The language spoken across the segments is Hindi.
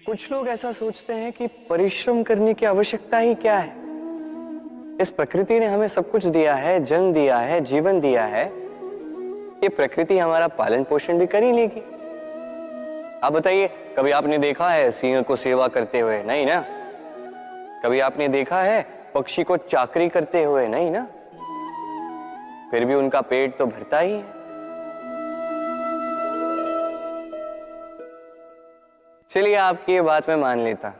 कुछ लोग ऐसा सोचते हैं कि परिश्रम करने की आवश्यकता ही क्या है। इस प्रकृति ने हमें सब कुछ दिया है, जन्म दिया है, जीवन दिया है। ये प्रकृति हमारा पालन पोषण भी कर ही लेगी। आप बताइए, कभी आपने देखा है सिंह को सेवा करते हुए? नहीं ना। कभी आपने देखा है पक्षी को चाकरी करते हुए? नहीं ना। फिर भी उनका पेट तो भरता ही है। चलिए, आपकी ये बात मैं मान लेता।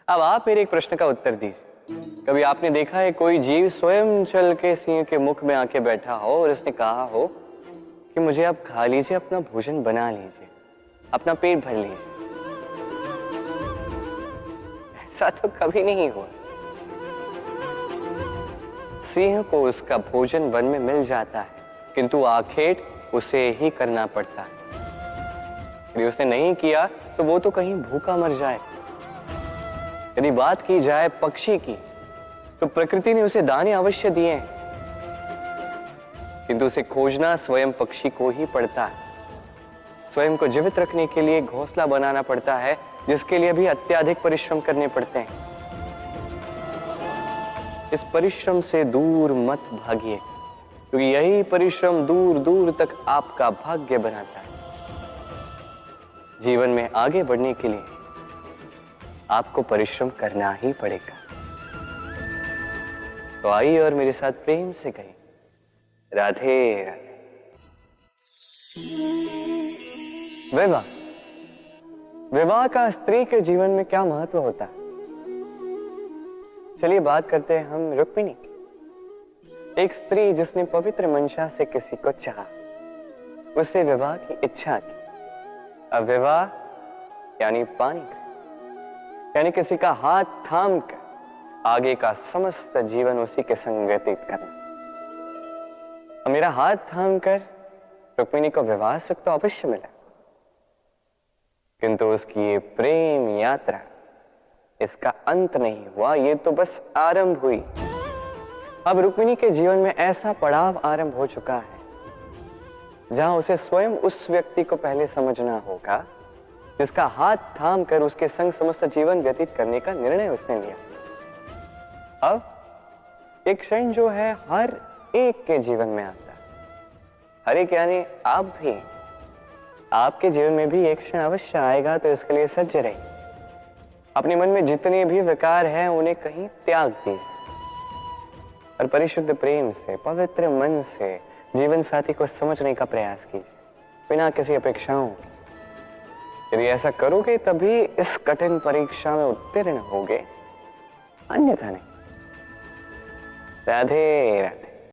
अब आप मेरे एक प्रश्न का उत्तर दीजिए। कभी आपने देखा है कोई जीव स्वयं चल के सिंह के मुख में आके बैठा हो और उसने कहा हो कि मुझे आप खा लीजिए, अपना भोजन बना लीजिए, अपना पेट भर लीजिए? ऐसा तो कभी नहीं हुआ। सिंह को उसका भोजन वन में मिल जाता है, किंतु आखेट उसे ही करना पड़ता है। यदि उसने नहीं किया तो वो तो कहीं भूखा मर जाए। यदि बात की जाए पक्षी की, तो प्रकृति ने उसे दाने अवश्य दिए हैं, किंतु उसे खोजना स्वयं पक्षी को ही पड़ता है। स्वयं को जीवित रखने के लिए घोंसला बनाना पड़ता है, जिसके लिए भी अत्यधिक परिश्रम करने पड़ते हैं। इस परिश्रम से दूर मत भागिए, क्योंकि यही परिश्रम दूर दूर तक आपका भाग्य बनाता है। जीवन में आगे बढ़ने के लिए आपको परिश्रम करना ही पड़ेगा। तो आइए और मेरे साथ प्रेम से कहिए, राधे राधे। विवाह, विवाह का स्त्री के जीवन में क्या महत्व होता है? चलिए बात करते हैं हम रुक्मिणी की। एक स्त्री जिसने पवित्र मंशा से किसी को चाहा, उससे विवाह की इच्छा की। अब विवाह यानी पानी का, यानी किसी का हाथ थाम कर आगे का समस्त जीवन उसी के संग व्यतीत करना। अब मेरा हाथ थाम कर रुक्मिणी को विवाह सुख तो अवश्य मिला, किंतु उसकी ये प्रेम यात्रा, इसका अंत नहीं हुआ, ये तो बस आरंभ हुई। अब रुक्मिणी के जीवन में ऐसा पड़ाव आरंभ हो चुका है जहां उसे स्वयं उस व्यक्ति को पहले समझना होगा जिसका हाथ थाम कर उसके संग समस्त जीवन व्यतीत करने का निर्णय उसने लिया। अब एक क्षण जो है हर एक के जीवन में आता है, हर एक यानी आप भी, आपके जीवन में भी एक क्षण अवश्य आएगा, तो इसके लिए सज्ज रहिए। अपने मन में जितने भी विकार हैं उन्हें कहीं त्याग दीजिए और परिशुद्ध प्रेम से, पवित्र मन से जीवन साथी को समझने का प्रयास कीजिए, बिना किसी अपेक्षाओं के। यदि ऐसा करोगे तभी इस कठिन परीक्षा में उत्तीर्ण होगे, अन्यथा नहीं। राधे राधे।